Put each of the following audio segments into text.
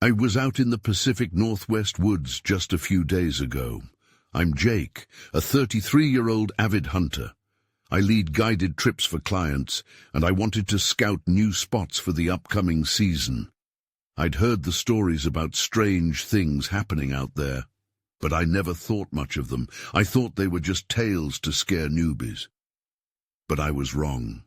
I was out in the Pacific Northwest woods just a few days ago. I'm Jake, a 33-year-old avid hunter. I lead guided trips for clients, and I wanted to scout new spots for the upcoming season. I'd heard the stories about strange things happening out there, but I never thought much of them. I thought they were just tales to scare newbies. But I was wrong.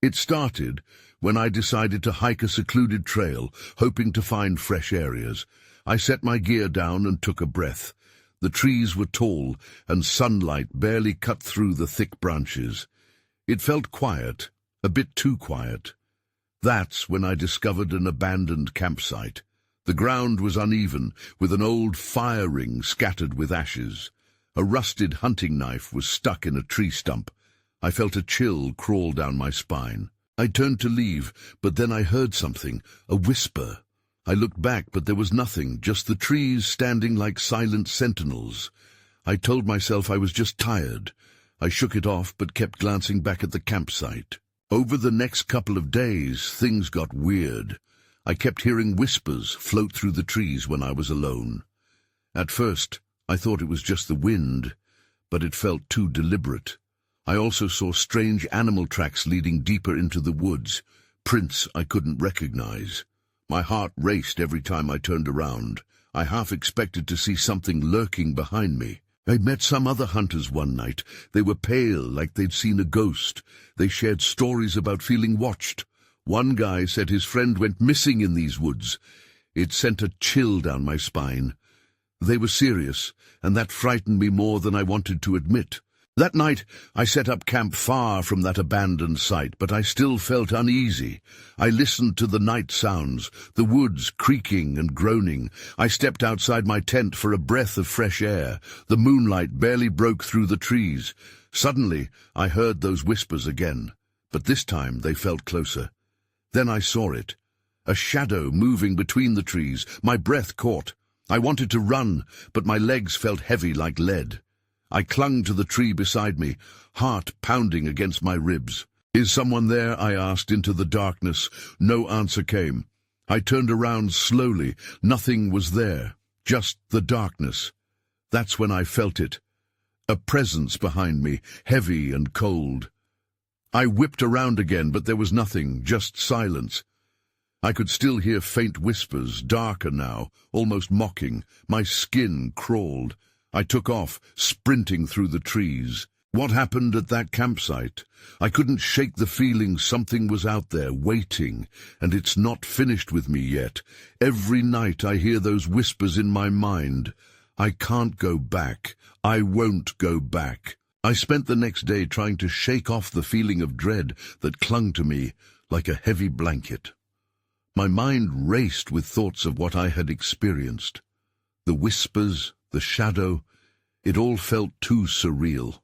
It started when I decided to hike a secluded trail, hoping to find fresh areas. I set my gear down and took a breath. The trees were tall, and sunlight barely cut through the thick branches. It felt quiet, a bit too quiet. That's when I discovered an abandoned campsite. The ground was uneven, with an old fire ring scattered with ashes. A rusted hunting knife was stuck in a tree stump. I felt a chill crawl down my spine. I turned to leave, but then I heard something, a whisper. I looked back, but there was nothing, just the trees standing like silent sentinels. I told myself I was just tired. I shook it off, but kept glancing back at the campsite. Over the next couple of days, things got weird. I kept hearing whispers float through the trees when I was alone. At first, I thought it was just the wind, but it felt too deliberate. I also saw strange animal tracks leading deeper into the woods, prints I couldn't recognize. My heart raced every time I turned around. I half expected to see something lurking behind me. I met some other hunters one night. They were pale, like they'd seen a ghost. They shared stories about feeling watched. One guy said his friend went missing in these woods. It sent a chill down my spine. They were serious, and that frightened me more than I wanted to admit. That night, I set up camp far from that abandoned site, but I still felt uneasy. I listened to the night sounds, the woods creaking and groaning. I stepped outside my tent for a breath of fresh air. The moonlight barely broke through the trees. Suddenly, I heard those whispers again, but this time they felt closer. Then I saw it, a shadow moving between the trees. My breath caught. I wanted to run, but my legs felt heavy like lead. I clung to the tree beside me, heart pounding against my ribs. "Is someone there?" I asked into the darkness. No answer came. I turned around slowly. Nothing was there, just the darkness. That's when I felt it. A presence behind me, heavy and cold. I whipped around again, but there was nothing, just silence. I could still hear faint whispers, darker now, almost mocking. My skin crawled. I took off, sprinting through the trees. What happened at that campsite? I couldn't shake the feeling something was out there, waiting, and it's not finished with me yet. Every night I hear those whispers in my mind. I can't go back. I won't go back. I spent the next day trying to shake off the feeling of dread that clung to me like a heavy blanket. My mind raced with thoughts of what I had experienced. The whispers, the shadow, it all felt too surreal.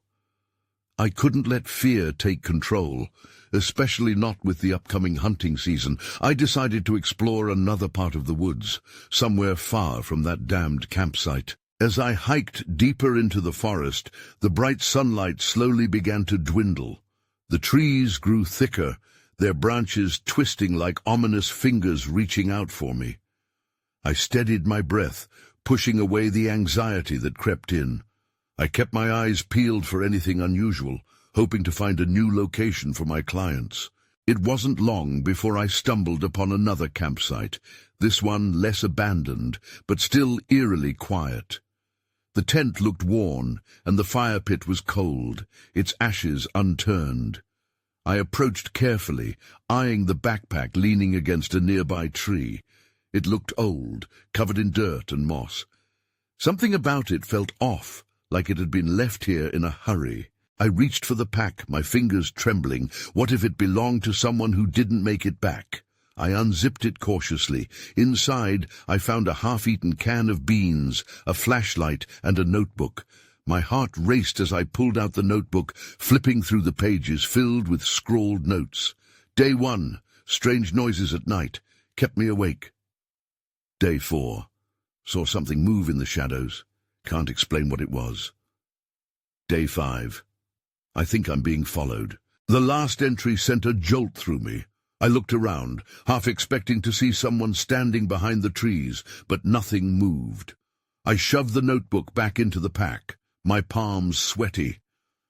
I couldn't let fear take control, especially not with the upcoming hunting season. I decided to explore another part of the woods, somewhere far from that damned campsite. As I hiked deeper into the forest, the bright sunlight slowly began to dwindle. The trees grew thicker, their branches twisting like ominous fingers reaching out for me. I steadied my breath, pushing away the anxiety that crept in. I kept my eyes peeled for anything unusual, hoping to find a new location for my clients. It wasn't long before I stumbled upon another campsite, this one less abandoned, but still eerily quiet. The tent looked worn, and the fire pit was cold, its ashes unturned. I approached carefully, eyeing the backpack leaning against a nearby tree. It looked old, covered in dirt and moss. Something about it felt off, like it had been left here in a hurry. I reached for the pack, my fingers trembling. What if it belonged to someone who didn't make it back? I unzipped it cautiously. Inside, I found a half-eaten can of beans, a flashlight, and a notebook. My heart raced as I pulled out the notebook, flipping through the pages filled with scrawled notes. Day 1, strange noises at night, kept me awake. Day 4, saw something move in the shadows. Can't explain what it was. Day 5, I think I'm being followed. The last entry sent a jolt through me. I looked around, half expecting to see someone standing behind the trees, but nothing moved. I shoved the notebook back into the pack, my palms sweaty.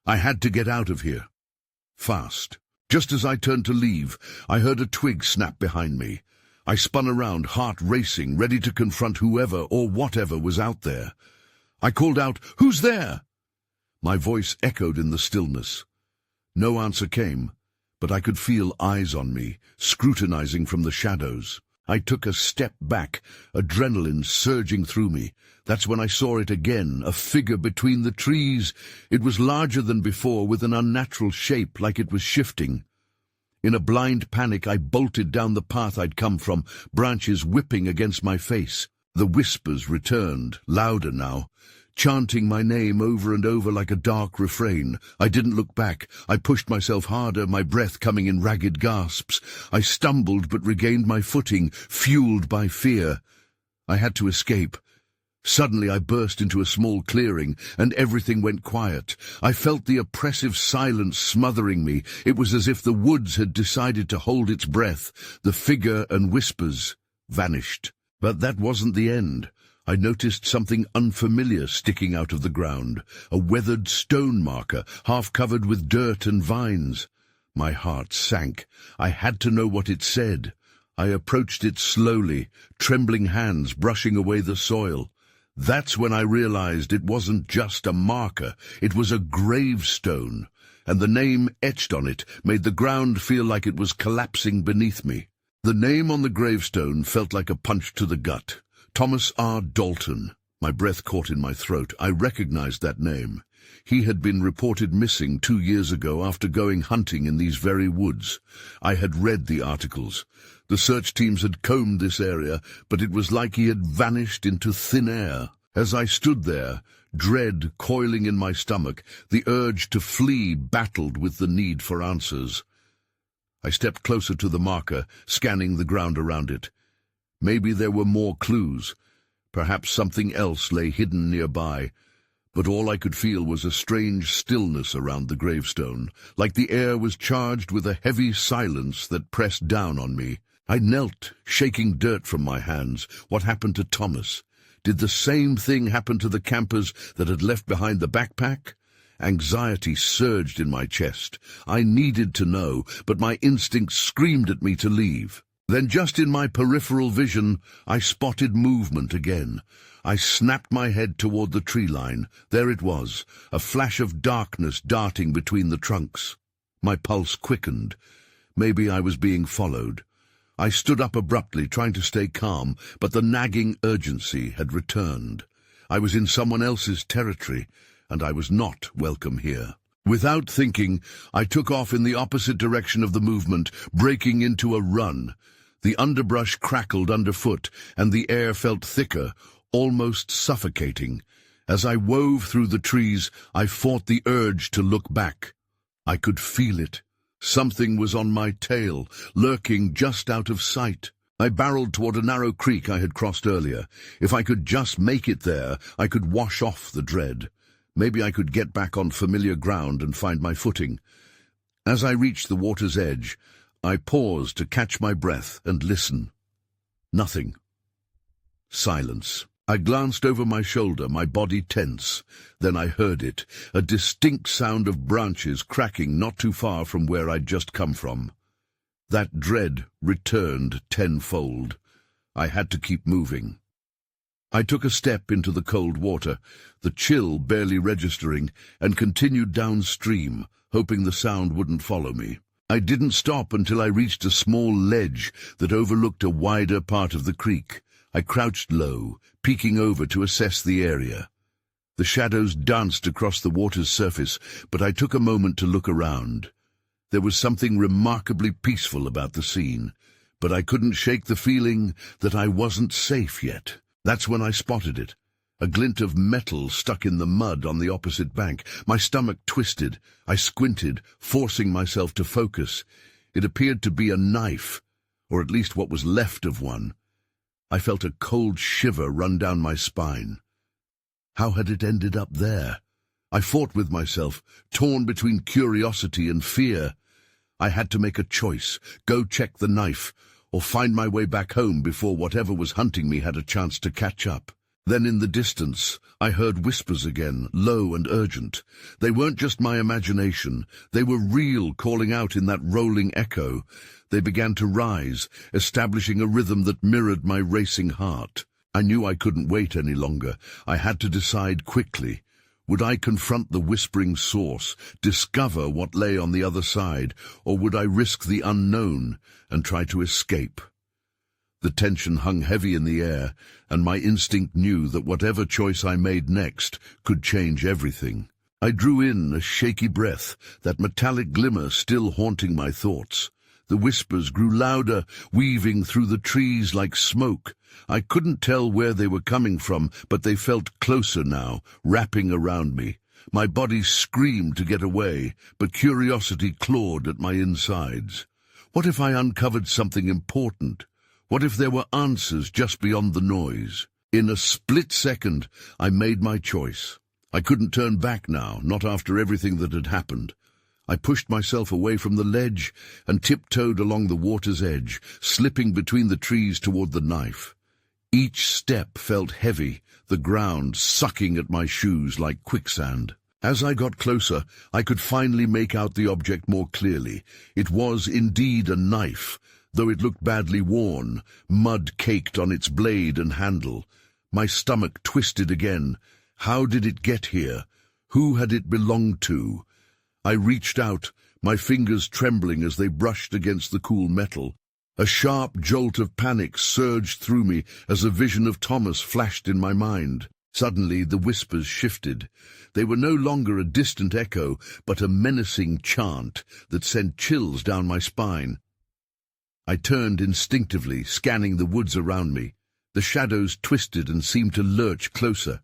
I had to get out of here. Fast. Just as I turned to leave, I heard a twig snap behind me. I spun around, heart racing, ready to confront whoever or whatever was out there. I called out, "Who's there?" My voice echoed in the stillness. No answer came, but I could feel eyes on me, scrutinizing from the shadows. I took a step back, adrenaline surging through me. That's when I saw it again, a figure between the trees. It was larger than before, with an unnatural shape, like it was shifting. In a blind panic, I bolted down the path I'd come from, branches whipping against my face. The whispers returned, louder now, chanting my name over and over like a dark refrain. I didn't look back. I pushed myself harder, my breath coming in ragged gasps. I stumbled but regained my footing, fueled by fear. I had to escape. Suddenly I burst into a small clearing, and everything went quiet. I felt the oppressive silence smothering me. It was as if the woods had decided to hold its breath. The figure and whispers vanished. But that wasn't the end. I noticed something unfamiliar sticking out of the ground, a weathered stone marker, half covered with dirt and vines. My heart sank. I had to know what it said. I approached it slowly, trembling hands brushing away the soil. That's when I realized it wasn't just a marker, it was a gravestone, and the name etched on it made the ground feel like it was collapsing beneath me. The name on the gravestone felt like a punch to the gut. Thomas R. Dalton. My breath caught in my throat. I recognized that name. He had been reported missing 2 years ago after going hunting in these very woods. I had read the articles. The search teams had combed this area, but it was like he had vanished into thin air. As I stood there, dread coiling in my stomach, the urge to flee battled with the need for answers. I stepped closer to the marker, scanning the ground around it. Maybe there were more clues. Perhaps something else lay hidden nearby. But all I could feel was a strange stillness around the gravestone, like the air was charged with a heavy silence that pressed down on me. I knelt, shaking dirt from my hands. What happened to Thomas? Did the same thing happen to the campers that had left behind the backpack? Anxiety surged in my chest. I needed to know, but my instincts screamed at me to leave. Then just in my peripheral vision, I spotted movement again. I snapped my head toward the tree line. There it was, a flash of darkness darting between the trunks. My pulse quickened. Maybe I was being followed. I stood up abruptly, trying to stay calm, but the nagging urgency had returned. I was in someone else's territory, and I was not welcome here. Without thinking, I took off in the opposite direction of the movement, breaking into a run. The underbrush crackled underfoot, and the air felt thicker, almost suffocating. As I wove through the trees, I fought the urge to look back. I could feel it. Something was on my tail, lurking just out of sight. I barreled toward a narrow creek I had crossed earlier. If I could just make it there, I could wash off the dread. Maybe I could get back on familiar ground and find my footing. As I reached the water's edge, I paused to catch my breath and listen. Nothing. Silence. I glanced over my shoulder, my body tense. Then I heard it, a distinct sound of branches cracking not too far from where I'd just come from. That dread returned tenfold. I had to keep moving. I took a step into the cold water, the chill barely registering, and continued downstream, hoping the sound wouldn't follow me. I didn't stop until I reached a small ledge that overlooked a wider part of the creek. I crouched low, peeking over to assess the area. The shadows danced across the water's surface, but I took a moment to look around. There was something remarkably peaceful about the scene, but I couldn't shake the feeling that I wasn't safe yet. That's when I spotted it. A glint of metal stuck in the mud on the opposite bank. My stomach twisted. I squinted, forcing myself to focus. It appeared to be a knife, or at least what was left of one. I felt a cold shiver run down my spine. How had it ended up there? I fought with myself, torn between curiosity and fear. I had to make a choice, go check the knife, or find my way back home before whatever was hunting me had a chance to catch up. Then in the distance, I heard whispers again, low and urgent. They weren't just my imagination. They were real, calling out in that rolling echo. They began to rise, establishing a rhythm that mirrored my racing heart. I knew I couldn't wait any longer. I had to decide quickly. Would I confront the whispering source, discover what lay on the other side, or would I risk the unknown and try to escape? The tension hung heavy in the air, and my instinct knew that whatever choice I made next could change everything. I drew in a shaky breath, that metallic glimmer still haunting my thoughts. The whispers grew louder, weaving through the trees like smoke. I couldn't tell where they were coming from, but they felt closer now, wrapping around me. My body screamed to get away, but curiosity clawed at my insides. What if I uncovered something important? What if there were answers just beyond the noise? In a split second, I made my choice. I couldn't turn back now, not after everything that had happened. I pushed myself away from the ledge and tiptoed along the water's edge, slipping between the trees toward the knife. Each step felt heavy, the ground sucking at my shoes like quicksand. As I got closer, I could finally make out the object more clearly. It was indeed a knife, though it looked badly worn, mud caked on its blade and handle. My stomach twisted again. How did it get here? Who had it belonged to? I reached out, my fingers trembling as they brushed against the cool metal. A sharp jolt of panic surged through me as a vision of Thomas flashed in my mind. Suddenly the whispers shifted. They were no longer a distant echo, but a menacing chant that sent chills down my spine. I turned instinctively, scanning the woods around me. The shadows twisted and seemed to lurch closer.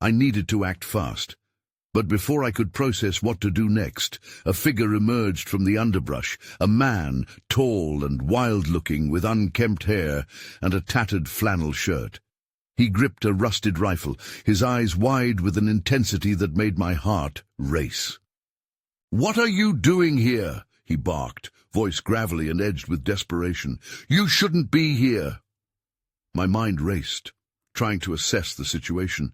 I needed to act fast. But before I could process what to do next, a figure emerged from the underbrush, a man, tall and wild-looking, with unkempt hair and a tattered flannel shirt. He gripped a rusted rifle, his eyes wide with an intensity that made my heart race. "What are you doing here?" he barked, voice gravelly and edged with desperation. "You shouldn't be here." My mind raced, trying to assess the situation.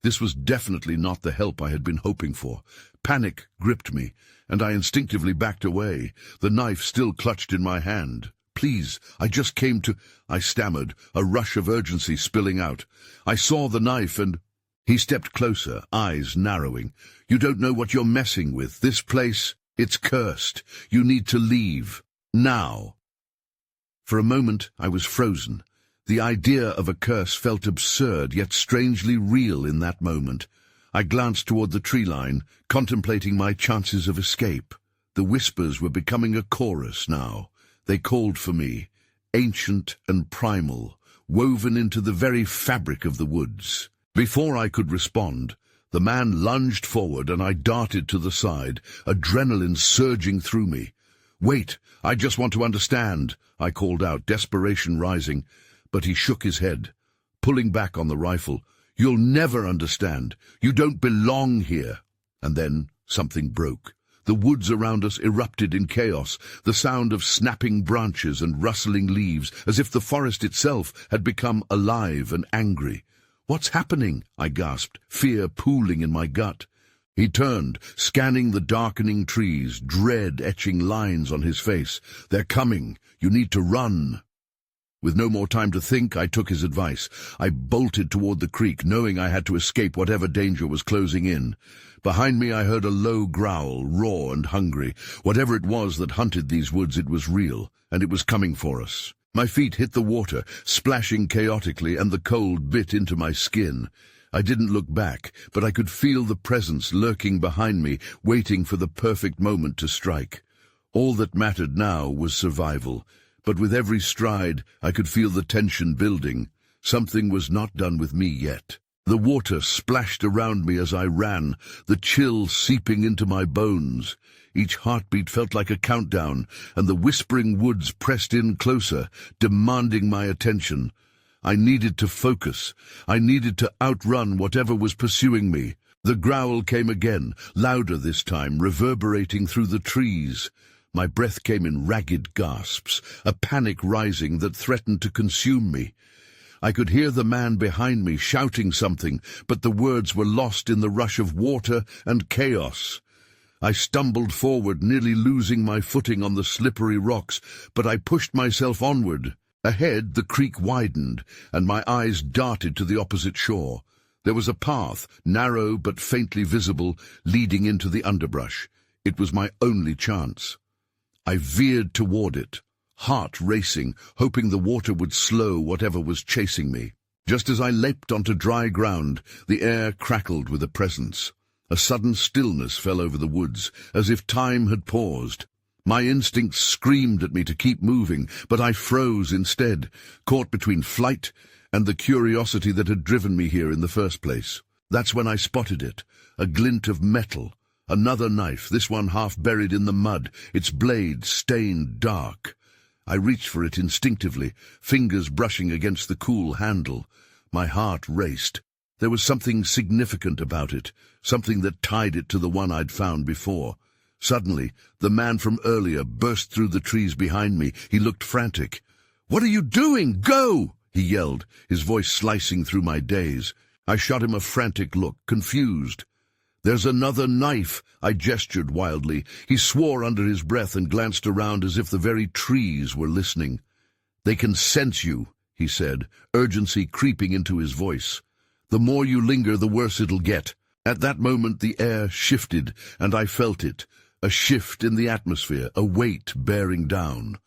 This was definitely not the help I had been hoping for. Panic gripped me, and I instinctively backed away, the knife still clutched in my hand. "Please, I just came to—" I stammered, a rush of urgency spilling out. "I saw the knife and—" He stepped closer, eyes narrowing. "You don't know what you're messing with. This place, it's cursed. You need to leave. Now." For a moment, I was frozen. The idea of a curse felt absurd, yet strangely real in that moment. I glanced toward the tree line, contemplating my chances of escape. The whispers were becoming a chorus now. They called for me, ancient and primal, woven into the very fabric of the woods. Before I could respond, the man lunged forward and I darted to the side, adrenaline surging through me. "Wait, I just want to understand," I called out, desperation rising. But he shook his head, pulling back on the rifle. "You'll never understand. You don't belong here." And then something broke. The woods around us erupted in chaos, the sound of snapping branches and rustling leaves, as if the forest itself had become alive and angry. "What's happening?" I gasped, fear pooling in my gut. He turned, scanning the darkening trees, dread etching lines on his face. "They're coming. You need to run." With no more time to think, I took his advice. I bolted toward the creek, knowing I had to escape whatever danger was closing in. Behind me I heard a low growl, raw and hungry. Whatever it was that hunted these woods, it was real, and it was coming for us. My feet hit the water, splashing chaotically, and the cold bit into my skin. I didn't look back, but I could feel the presence lurking behind me, waiting for the perfect moment to strike. All that mattered now was survival. But with every stride, I could feel the tension building. Something was not done with me yet. The water splashed around me as I ran, the chill seeping into my bones. Each heartbeat felt like a countdown, and the whispering woods pressed in closer, demanding my attention. I needed to focus. I needed to outrun whatever was pursuing me. The growl came again, louder this time, reverberating through the trees. My breath came in ragged gasps, a panic rising that threatened to consume me. I could hear the man behind me shouting something, but the words were lost in the rush of water and chaos. I stumbled forward, nearly losing my footing on the slippery rocks, but I pushed myself onward. Ahead, the creek widened, and my eyes darted to the opposite shore. There was a path, narrow but faintly visible, leading into the underbrush. It was my only chance. I veered toward it, heart racing, hoping the water would slow whatever was chasing me. Just as I leapt onto dry ground, the air crackled with a presence. A sudden stillness fell over the woods, as if time had paused. My instincts screamed at me to keep moving, but I froze instead, caught between flight and the curiosity that had driven me here in the first place. That's when I spotted it, a glint of metal. Another knife, this one half buried in the mud, its blade stained dark. I reached for it instinctively, fingers brushing against the cool handle. My heart raced. There was something significant about it, something that tied it to the one I'd found before. Suddenly, the man from earlier burst through the trees behind me. He looked frantic. "What are you doing? Go!" he yelled, his voice slicing through my daze. I shot him a frantic look, confused. "There's another knife," I gestured wildly. He swore under his breath and glanced around as if the very trees were listening. "They can sense you," he said, urgency creeping into his voice. "The more you linger, the worse it'll get." At that moment the air shifted, and I felt it, a shift in the atmosphere, a weight bearing down.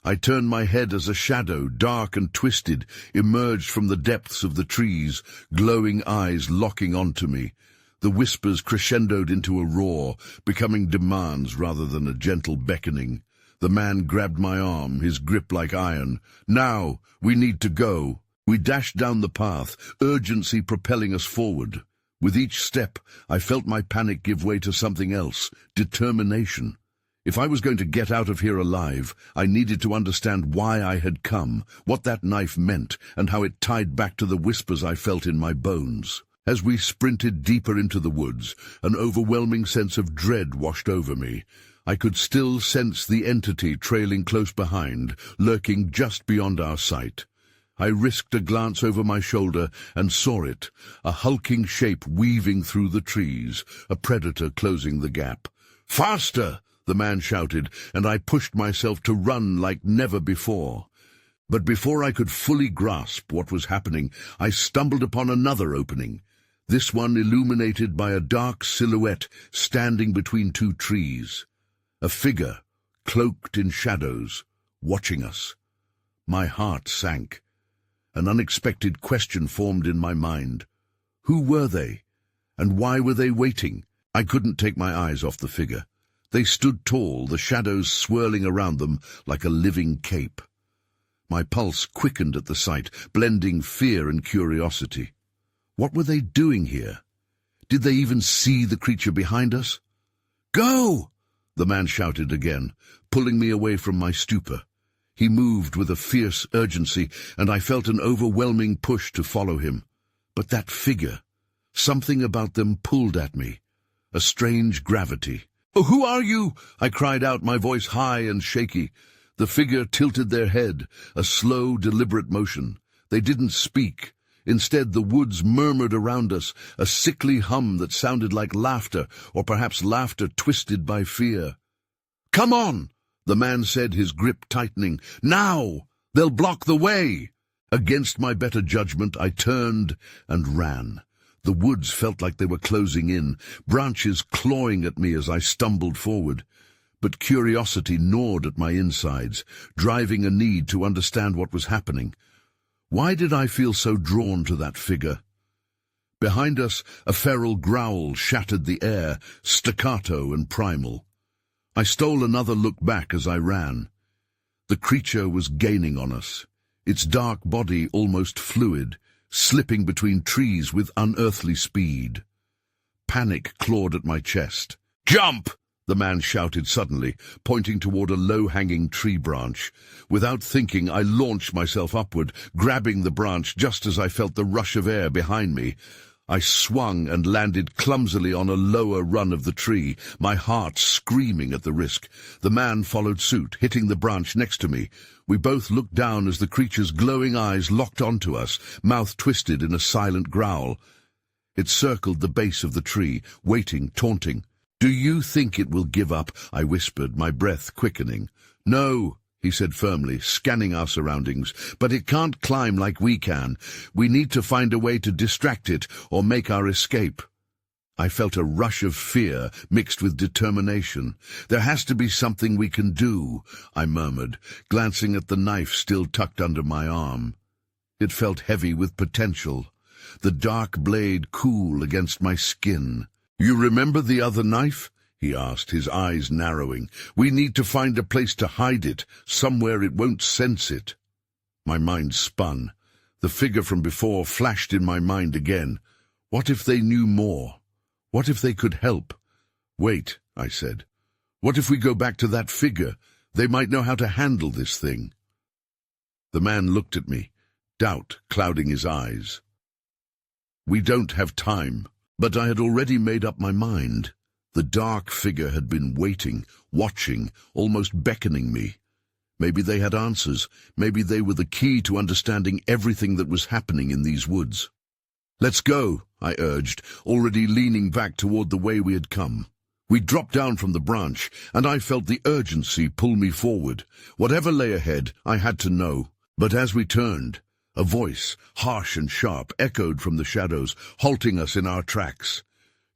I turned my head as a shadow, dark and twisted, emerged from the depths of the trees, glowing eyes locking onto me. The whispers crescendoed into a roar, becoming demands rather than a gentle beckoning. The man grabbed my arm, his grip like iron. "Now, we need to go." We dashed down the path, urgency propelling us forward. With each step, I felt my panic give way to something else, determination. If I was going to get out of here alive, I needed to understand why I had come, what that knife meant, and how it tied back to the whispers I felt in my bones. As we sprinted deeper into the woods, an overwhelming sense of dread washed over me. I could still sense the entity trailing close behind, lurking just beyond our sight. I risked a glance over my shoulder and saw it, a hulking shape weaving through the trees, a predator closing the gap. "Faster!" the man shouted, and I pushed myself to run like never before. But before I could fully grasp what was happening, I stumbled upon another opening, this one illuminated by a dark silhouette standing between two trees. A figure, cloaked in shadows, watching us. My heart sank. An unexpected question formed in my mind. Who were they? And why were they waiting? I couldn't take my eyes off the figure. They stood tall, the shadows swirling around them like a living cape. My pulse quickened at the sight, blending fear and curiosity. What were they doing here? Did they even see the creature behind us? "Go!" the man shouted again, pulling me away from my stupor. He moved with a fierce urgency, and I felt an overwhelming push to follow him. But that figure, something about them pulled at me, a strange gravity. "Oh, who are you?" I cried out, my voice high and shaky. The figure tilted their head, a slow, deliberate motion. They didn't speak. Instead, the woods murmured around us, a sickly hum that sounded like laughter, or perhaps laughter twisted by fear. "Come on!" the man said, his grip tightening. "Now! They'll block the way!" Against my better judgment, I turned and ran. The woods felt like they were closing in, branches clawing at me as I stumbled forward. But curiosity gnawed at my insides, driving a need to understand what was happening. Why did I feel so drawn to that figure? Behind us, a feral growl shattered the air, staccato and primal. I stole another look back as I ran. The creature was gaining on us, its dark body almost fluid, slipping between trees with unearthly speed. Panic clawed at my chest. "Jump!" the man shouted suddenly, pointing toward a low-hanging tree branch. Without thinking, I launched myself upward, grabbing the branch just as I felt the rush of air behind me. I swung and landed clumsily on a lower run of the tree, my heart screaming at the risk. The man followed suit, hitting the branch next to me. We both looked down as the creature's glowing eyes locked onto us, mouth twisted in a silent growl. It circled the base of the tree, waiting, taunting. "Do you think it will give up?" I whispered, my breath quickening. "No," he said firmly, scanning our surroundings. "But it can't climb like we can. We need to find a way to distract it or make our escape." I felt a rush of fear mixed with determination. "There has to be something we can do," I murmured, glancing at the knife still tucked under my arm. It felt heavy with potential, the dark blade cool against my skin. "You remember the other knife?" he asked, his eyes narrowing. "We need to find a place to hide it, somewhere it won't sense it." My mind spun. The figure from before flashed in my mind again. What if they knew more? What if they could help? "Wait," I said. "What if we go back to that figure? They might know how to handle this thing." The man looked at me, doubt clouding his eyes. "We don't have time." But I had already made up my mind. The dark figure had been waiting, watching, almost beckoning me. Maybe they had answers. Maybe they were the key to understanding everything that was happening in these woods. "Let's go," I urged, already leaning back toward the way we had come. We dropped down from the branch, and I felt the urgency pull me forward. Whatever lay ahead, I had to know. But as we turned, a voice, harsh and sharp, echoed from the shadows, halting us in our tracks.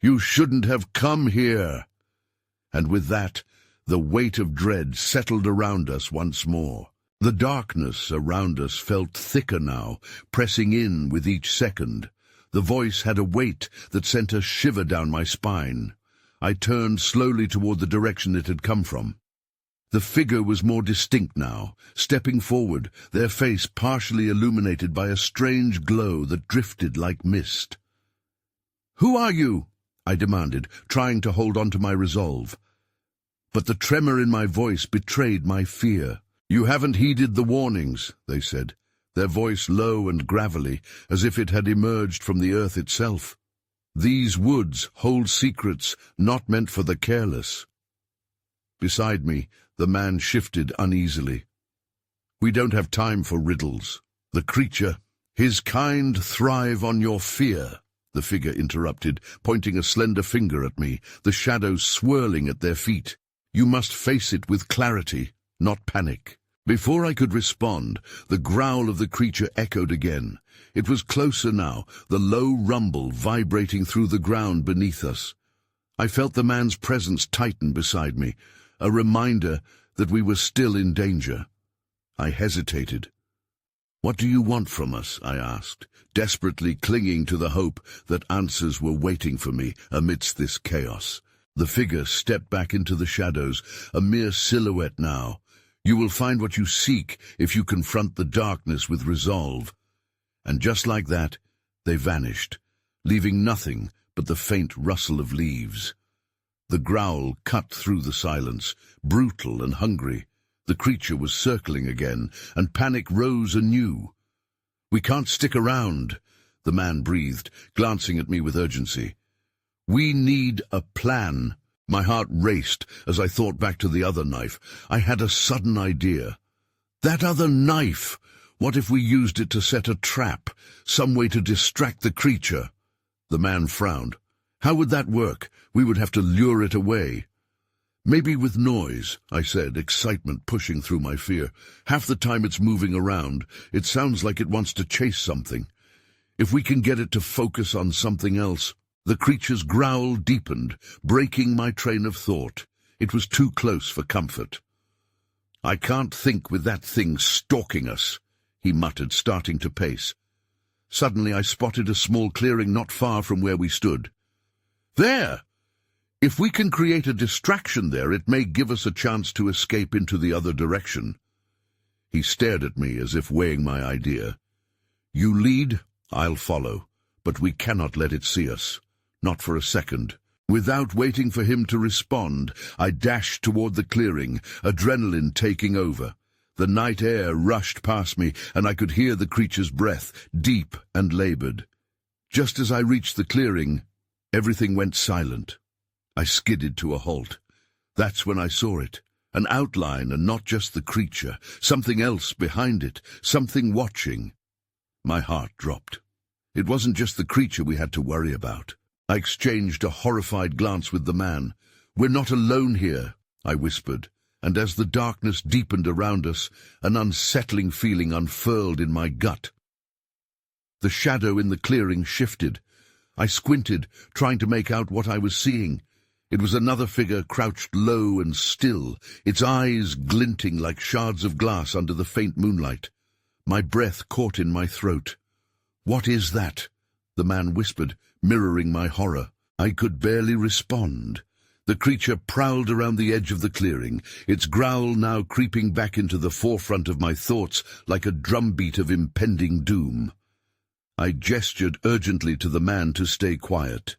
"You shouldn't have come here." And with that, the weight of dread settled around us once more. The darkness around us felt thicker now, pressing in with each second. The voice had a weight that sent a shiver down my spine. I turned slowly toward the direction it had come from. The figure was more distinct now, stepping forward, their face partially illuminated by a strange glow that drifted like mist. "Who are you?" I demanded, trying to hold on to my resolve. But the tremor in my voice betrayed my fear. "You haven't heeded the warnings," they said, their voice low and gravelly, as if it had emerged from the earth itself. "These woods hold secrets not meant for the careless." Beside me, the man shifted uneasily. "We don't have time for riddles. The creature, his kind thrive on your fear," the figure interrupted, pointing a slender finger at me, the shadows swirling at their feet. "You must face it with clarity, not panic." Before I could respond, the growl of the creature echoed again. It was closer now, the low rumble vibrating through the ground beneath us. I felt the man's presence tighten beside me, a reminder that we were still in danger. I hesitated. "What do you want from us?" I asked, desperately clinging to the hope that answers were waiting for me amidst this chaos. The figure stepped back into the shadows, a mere silhouette now. "You will find what you seek if you confront the darkness with resolve." And just like that, they vanished, leaving nothing but the faint rustle of leaves. The growl cut through the silence, brutal and hungry. The creature was circling again, and panic rose anew. "We can't stick around," the man breathed, glancing at me with urgency. "We need a plan." My heart raced as I thought back to the other knife. I had a sudden idea. That other knife! What if we used it to set a trap, some way to distract the creature? The man frowned. "How would that work? We would have to lure it away." "Maybe with noise," I said, excitement pushing through my fear. "Half the time it's moving around. It sounds like it wants to chase something. If we can get it to focus on something else." The creature's growl deepened, breaking my train of thought. It was too close for comfort. "I can't think with that thing stalking us," he muttered, starting to pace. Suddenly I spotted a small clearing not far from where we stood. "There! If we can create a distraction there, it may give us a chance to escape into the other direction." He stared at me as if weighing my idea. "You lead, I'll follow, but we cannot let it see us. Not for a second." Without waiting for him to respond, I dashed toward the clearing, adrenaline taking over. The night air rushed past me, and I could hear the creature's breath, deep and labored. Just as I reached the clearing, everything went silent. I skidded to a halt. That's when I saw it. An outline, and not just the creature. Something else behind it. Something watching. My heart dropped. It wasn't just the creature we had to worry about. I exchanged a horrified glance with the man. "We're not alone here," I whispered, and as the darkness deepened around us, an unsettling feeling unfurled in my gut. The shadow in the clearing shifted. I squinted, trying to make out what I was seeing. It was another figure crouched low and still, its eyes glinting like shards of glass under the faint moonlight. My breath caught in my throat. "What is that?" the man whispered, mirroring my horror. I could barely respond. The creature prowled around the edge of the clearing, its growl now creeping back into the forefront of my thoughts like a drumbeat of impending doom. I gestured urgently to the man to stay quiet.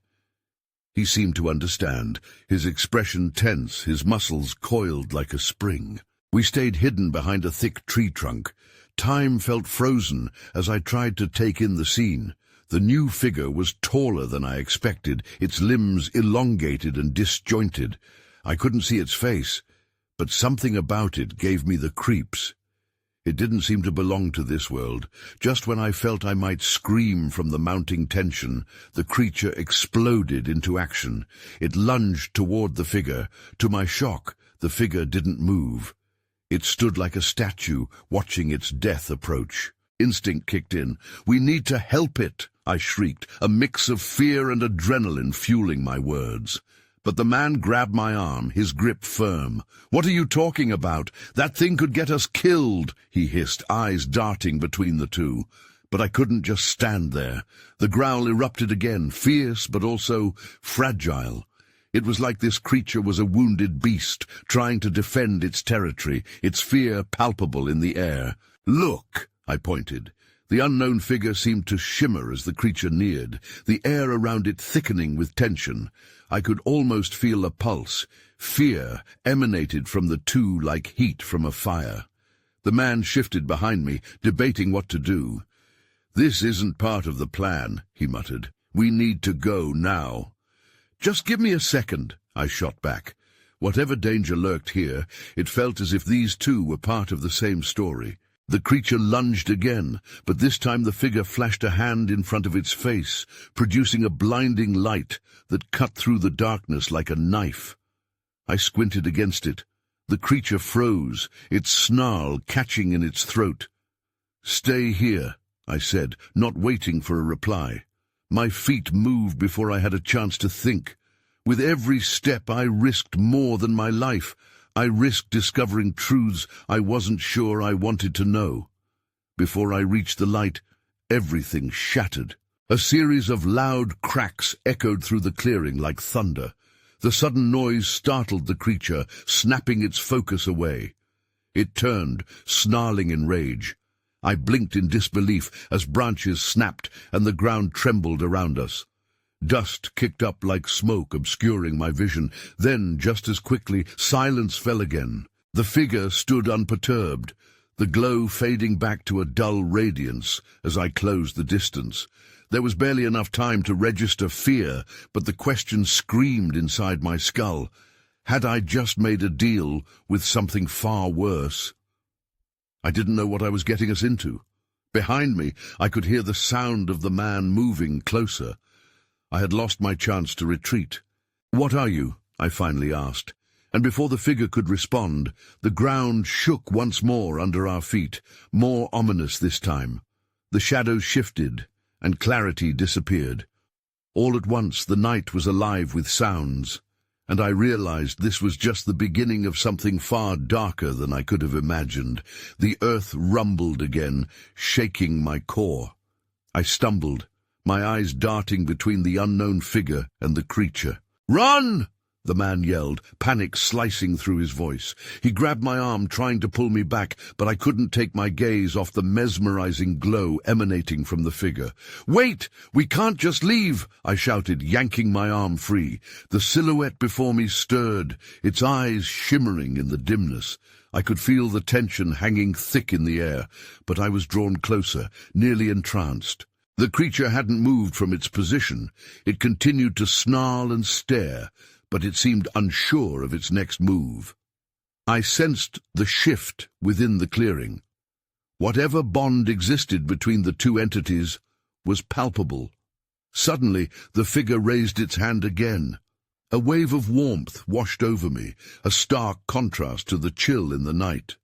He seemed to understand, his expression tense, his muscles coiled like a spring. We stayed hidden behind a thick tree trunk. Time felt frozen as I tried to take in the scene. The new figure was taller than I expected, its limbs elongated and disjointed. I couldn't see its face, but something about it gave me the creeps. It didn't seem to belong to this world. Just when I felt I might scream from the mounting tension, the creature exploded into action. It lunged toward the figure. To my shock, the figure didn't move. It stood like a statue, watching its death approach. Instinct kicked in. "We need to help it," I shrieked, a mix of fear and adrenaline fueling my words. But the man grabbed my arm, his grip firm. "What are you talking about? That thing could get us killed," he hissed, eyes darting between the two. But I couldn't just stand there. The growl erupted again, fierce but also fragile. It was like this creature was a wounded beast, trying to defend its territory, its fear palpable in the air. "Look," I pointed. The unknown figure seemed to shimmer as the creature neared, the air around it thickening with tension. I could almost feel a pulse. Fear emanated from the two like heat from a fire. The man shifted behind me, debating what to do. "This isn't part of the plan," he muttered. "We need to go now." "Just give me a second," I shot back. Whatever danger lurked here, it felt as if these two were part of the same story. The creature lunged again, but this time the figure flashed a hand in front of its face, producing a blinding light that cut through the darkness like a knife. I squinted against it. The creature froze, its snarl catching in its throat. "Stay here," I said, not waiting for a reply. My feet moved before I had a chance to think. With every step I risked more than my life. I risked discovering truths I wasn't sure I wanted to know. Before I reached the light, everything shattered. A series of loud cracks echoed through the clearing like thunder. The sudden noise startled the creature, snapping its focus away. It turned, snarling in rage. I blinked in disbelief as branches snapped and the ground trembled around us. Dust kicked up like smoke, obscuring my vision. Then, just as quickly, silence fell again. The figure stood unperturbed, the glow fading back to a dull radiance as I closed the distance. There was barely enough time to register fear, but the question screamed inside my skull. Had I just made a deal with something far worse? I didn't know what I was getting us into. Behind me, I could hear the sound of the man moving closer. I had lost my chance to retreat. "What are you?" I finally asked. And before the figure could respond, the ground shook once more under our feet, more ominous this time. The shadows shifted, and clarity disappeared. All at once the night was alive with sounds, and I realized this was just the beginning of something far darker than I could have imagined. The earth rumbled again, shaking my core. I stumbled, my eyes darting between the unknown figure and the creature. "Run!" the man yelled, panic slicing through his voice. He grabbed my arm, trying to pull me back, but I couldn't take my gaze off the mesmerizing glow emanating from the figure. "Wait! We can't just leave!" I shouted, yanking my arm free. The silhouette before me stirred, its eyes shimmering in the dimness. I could feel the tension hanging thick in the air, but I was drawn closer, nearly entranced. The creature hadn't moved from its position. It continued to snarl and stare, but it seemed unsure of its next move. I sensed the shift within the clearing. Whatever bond existed between the two entities was palpable. Suddenly, the figure raised its hand again. A wave of warmth washed over me, a stark contrast to the chill in the night.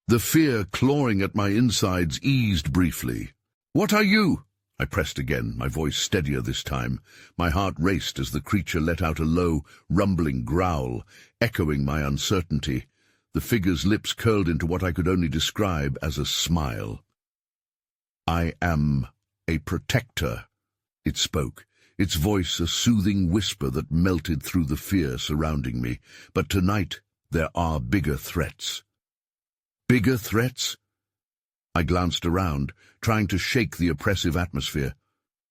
The fear clawing at my insides eased briefly. "What are you?" I pressed again, my voice steadier this time. My heart raced as the creature let out a low, rumbling growl, echoing my uncertainty. The figure's lips curled into what I could only describe as a smile. "I am a protector," it spoke, its voice a soothing whisper that melted through the fear surrounding me. "But tonight there are bigger threats." Bigger threats? I glanced around, trying to shake the oppressive atmosphere.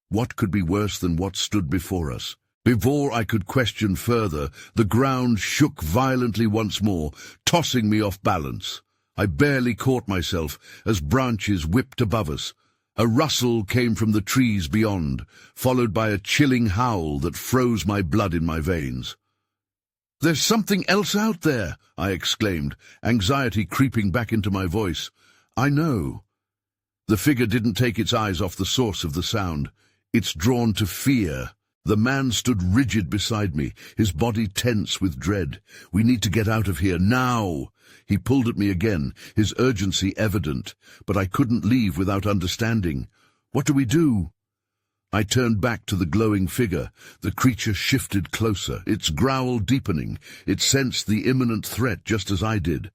What could be worse than what stood before us? Before I could question further, the ground shook violently once more, tossing me off balance. I barely caught myself as branches whipped above us. A rustle came from the trees beyond, followed by a chilling howl that froze my blood in my veins. "There's something else out there," I exclaimed, anxiety creeping back into my voice. "I know." The figure didn't take its eyes off the source of the sound. "It's drawn to fear." The man stood rigid beside me, his body tense with dread. "We need to get out of here, now!" He pulled at me again, his urgency evident, but I couldn't leave without understanding. "What do we do?" I turned back to the glowing figure. The creature shifted closer, its growl deepening. It sensed the imminent threat just as I did.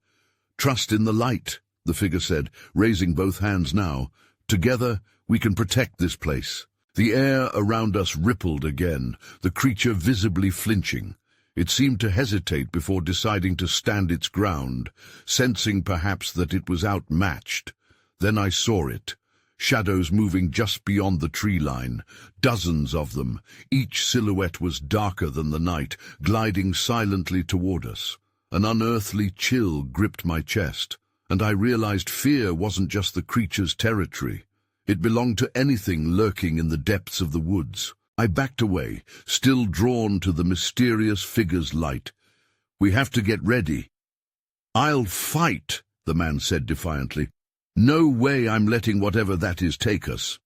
"Trust in the light," the figure said, raising both hands now. "Together, we can protect this place." The air around us rippled again, the creature visibly flinching. It seemed to hesitate before deciding to stand its ground, sensing perhaps that it was outmatched. Then I saw it. Shadows moving just beyond the tree line, dozens of them. Each silhouette was darker than the night, gliding silently toward us. An unearthly chill gripped my chest, and I realized fear wasn't just the creature's territory. It belonged to anything lurking in the depths of the woods. I backed away, still drawn to the mysterious figure's light. "We have to get ready." "I'll fight," the man said defiantly. "No way I'm letting whatever that is take us."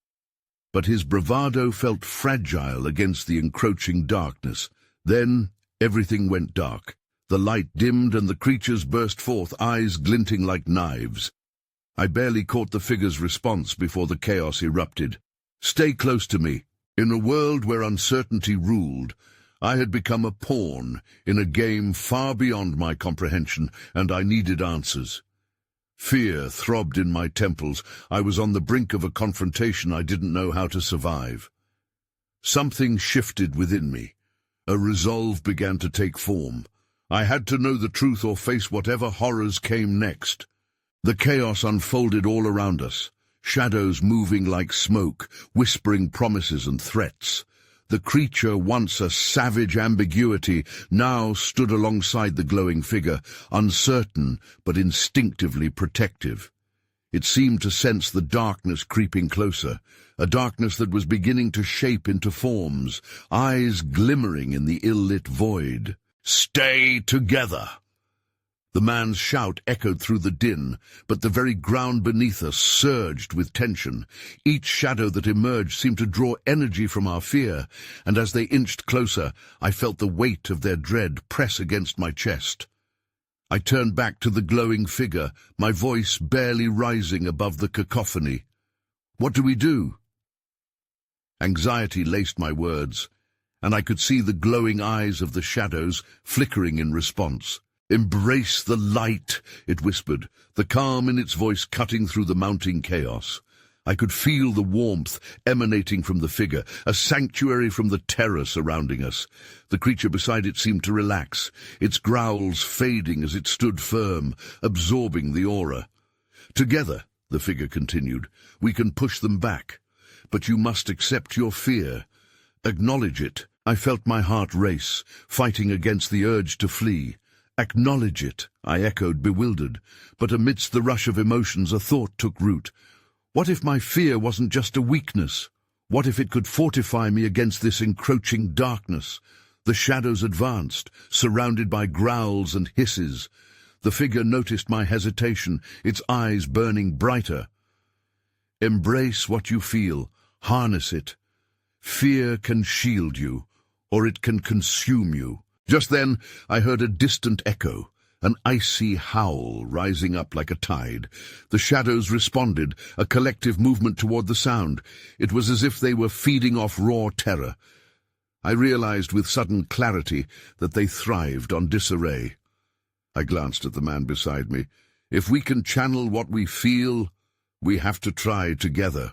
But his bravado felt fragile against the encroaching darkness. Then everything went dark. The light dimmed and the creatures burst forth, eyes glinting like knives. I barely caught the figure's response before the chaos erupted. "Stay close to me." In a world where uncertainty ruled, I had become a pawn in a game far beyond my comprehension, and I needed answers. Fear throbbed in my temples. I was on the brink of a confrontation I didn't know how to survive. Something shifted within me. A resolve began to take form. I had to know the truth or face whatever horrors came next. The chaos unfolded all around us, shadows moving like smoke, whispering promises and threats. The creature, once a savage ambiguity, now stood alongside the glowing figure, uncertain but instinctively protective. It seemed to sense the darkness creeping closer, a darkness that was beginning to shape into forms, eyes glimmering in the ill-lit void. "Stay together!" The man's shout echoed through the din, but the very ground beneath us surged with tension. Each shadow that emerged seemed to draw energy from our fear, and as they inched closer, I felt the weight of their dread press against my chest. I turned back to the glowing figure, my voice barely rising above the cacophony. "What do we do?" Anxiety laced my words, and I could see the glowing eyes of the shadows flickering in response. "Embrace the light," it whispered, the calm in its voice cutting through the mounting chaos. I could feel the warmth emanating from the figure, a sanctuary from the terror surrounding us. The creature beside it seemed to relax, its growls fading as it stood firm, absorbing the aura. "Together," the figure continued, "we can push them back. But you must accept your fear. Acknowledge it." I felt my heart race, fighting against the urge to flee. "Acknowledge it," I echoed, bewildered. But amidst the rush of emotions, a thought took root. What if my fear wasn't just a weakness? What if it could fortify me against this encroaching darkness? The shadows advanced, surrounded by growls and hisses. The figure noticed my hesitation, its eyes burning brighter. Embrace what you feel, harness it. Fear can shield you, or it can consume you. Just then, I heard a distant echo, an icy howl rising up like a tide. The shadows responded, a collective movement toward the sound. It was as if they were feeding off raw terror. I realized with sudden clarity that they thrived on disarray. I glanced at the man beside me. If we can channel what we feel, we have to try together.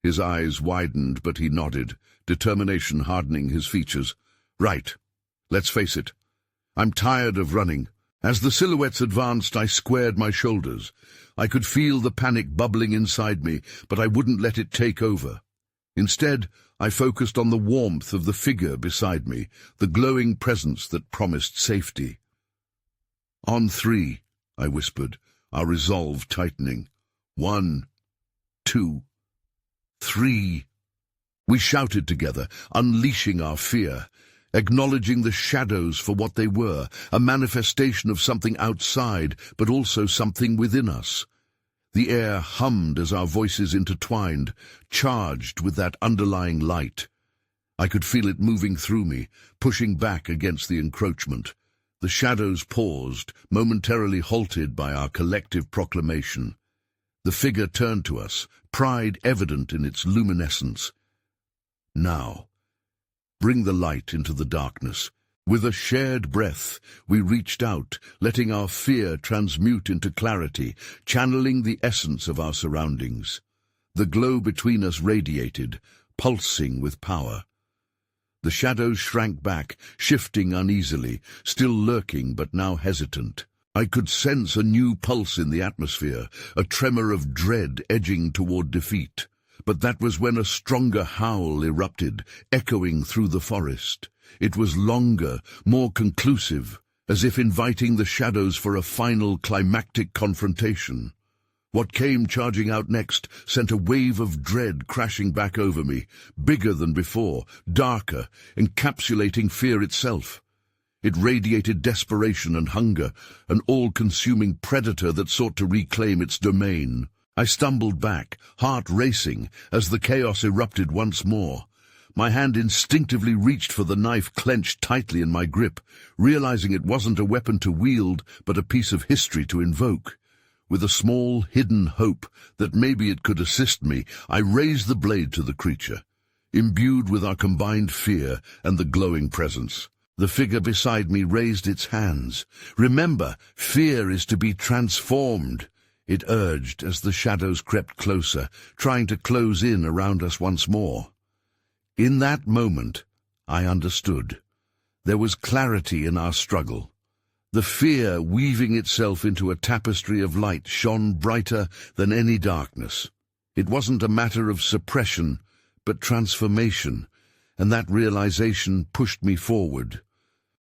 His eyes widened, but he nodded, determination hardening his features. Right. Let's face it. I'm tired of running. As the silhouettes advanced, I squared my shoulders. I could feel the panic bubbling inside me, but I wouldn't let it take over. Instead, I focused on the warmth of the figure beside me, the glowing presence that promised safety. On 3, I whispered, our resolve tightening. 1, 2, 3. We shouted together, unleashing our fear, acknowledging the shadows for what they were, a manifestation of something outside, but also something within us. The air hummed as our voices intertwined, charged with that underlying light. I could feel it moving through me, pushing back against the encroachment. The shadows paused, momentarily halted by our collective proclamation. The figure turned to us, pride evident in its luminescence. Now, bring the light into the darkness. With a shared breath, we reached out, letting our fear transmute into clarity, channeling the essence of our surroundings. The glow between us radiated, pulsing with power. The shadows shrank back, shifting uneasily, still lurking but now hesitant. I could sense a new pulse in the atmosphere, a tremor of dread edging toward defeat. But that was when a stronger howl erupted, echoing through the forest. It was longer, more conclusive, as if inviting the shadows for a final climactic confrontation. What came charging out next sent a wave of dread crashing back over me, bigger than before, darker, encapsulating fear itself. It radiated desperation and hunger, an all-consuming predator that sought to reclaim its domain. I stumbled back, heart racing, as the chaos erupted once more. My hand instinctively reached for the knife clenched tightly in my grip, realizing it wasn't a weapon to wield, but a piece of history to invoke. With a small, hidden hope that maybe it could assist me, I raised the blade to the creature, imbued with our combined fear and the glowing presence. The figure beside me raised its hands. Remember, fear is to be transformed, it urged as the shadows crept closer, trying to close in around us once more. In that moment, I understood. There was clarity in our struggle. The fear weaving itself into a tapestry of light shone brighter than any darkness. It wasn't a matter of suppression, but transformation, and that realization pushed me forward.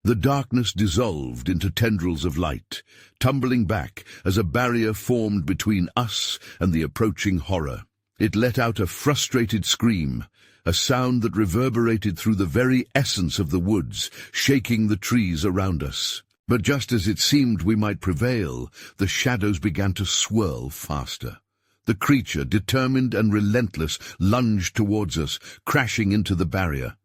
The darkness dissolved into tendrils of light, tumbling back as a barrier formed between us and the approaching horror. It let out a frustrated scream, a sound that reverberated through the very essence of the woods, shaking the trees around us. But just as it seemed we might prevail, the shadows began to swirl faster. The creature, determined and relentless, lunged towards us, crashing into the barrier.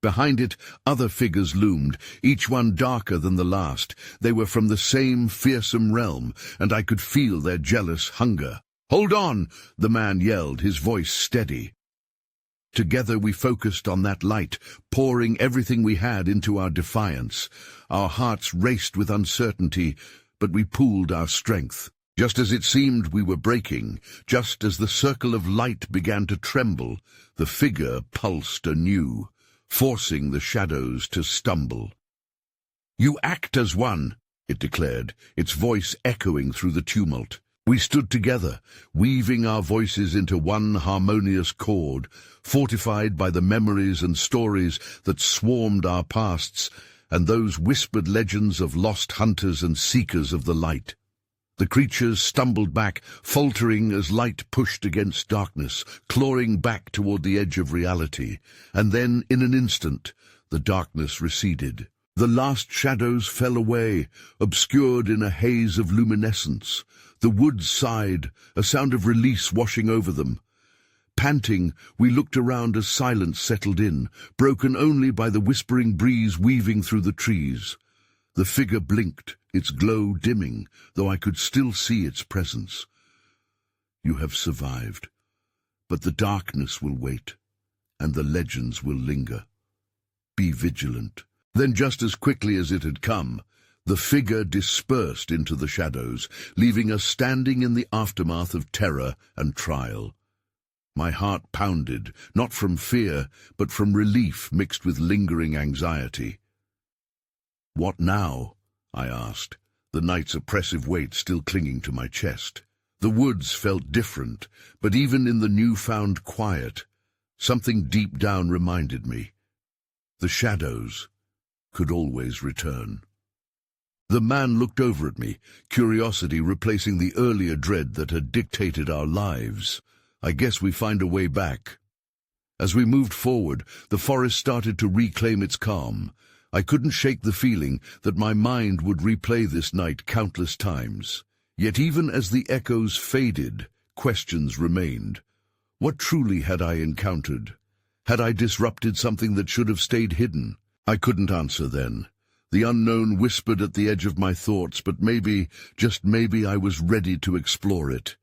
Behind it, other figures loomed, each one darker than the last. They were from the same fearsome realm, and I could feel their jealous hunger. "Hold on!" the man yelled, his voice steady. Together we focused on that light, pouring everything we had into our defiance. Our hearts raced with uncertainty, but we pooled our strength. Just as it seemed we were breaking, just as the circle of light began to tremble, the figure pulsed anew, forcing the shadows to stumble. "You act as one," it declared, its voice echoing through the tumult. We stood together, weaving our voices into one harmonious chord, fortified by the memories and stories that swarmed our pasts and those whispered legends of lost hunters and seekers of the light. The creatures stumbled back, faltering as light pushed against darkness, clawing back toward the edge of reality. And then, in an instant, the darkness receded. The last shadows fell away, obscured in a haze of luminescence. The woods sighed, a sound of release washing over them. Panting, we looked around as silence settled in, broken only by the whispering breeze weaving through the trees. The figure blinked, its glow dimming, though I could still see its presence. You have survived, but the darkness will wait, and the legends will linger. Be vigilant. Then, just as quickly as it had come, the figure dispersed into the shadows, leaving us standing in the aftermath of terror and trial. My heart pounded, not from fear, but from relief mixed with lingering anxiety. "What now?" I asked, the night's oppressive weight still clinging to my chest. The woods felt different, but even in the newfound quiet, something deep down reminded me. The shadows could always return. The man looked over at me, curiosity replacing the earlier dread that had dictated our lives. "I guess we find a way back." As we moved forward, the forest started to reclaim its calm. I couldn't shake the feeling that my mind would replay this night countless times. Yet even as the echoes faded, questions remained. What truly had I encountered? Had I disrupted something that should have stayed hidden? I couldn't answer then. The unknown whispered at the edge of my thoughts, but maybe, just maybe, I was ready to explore it.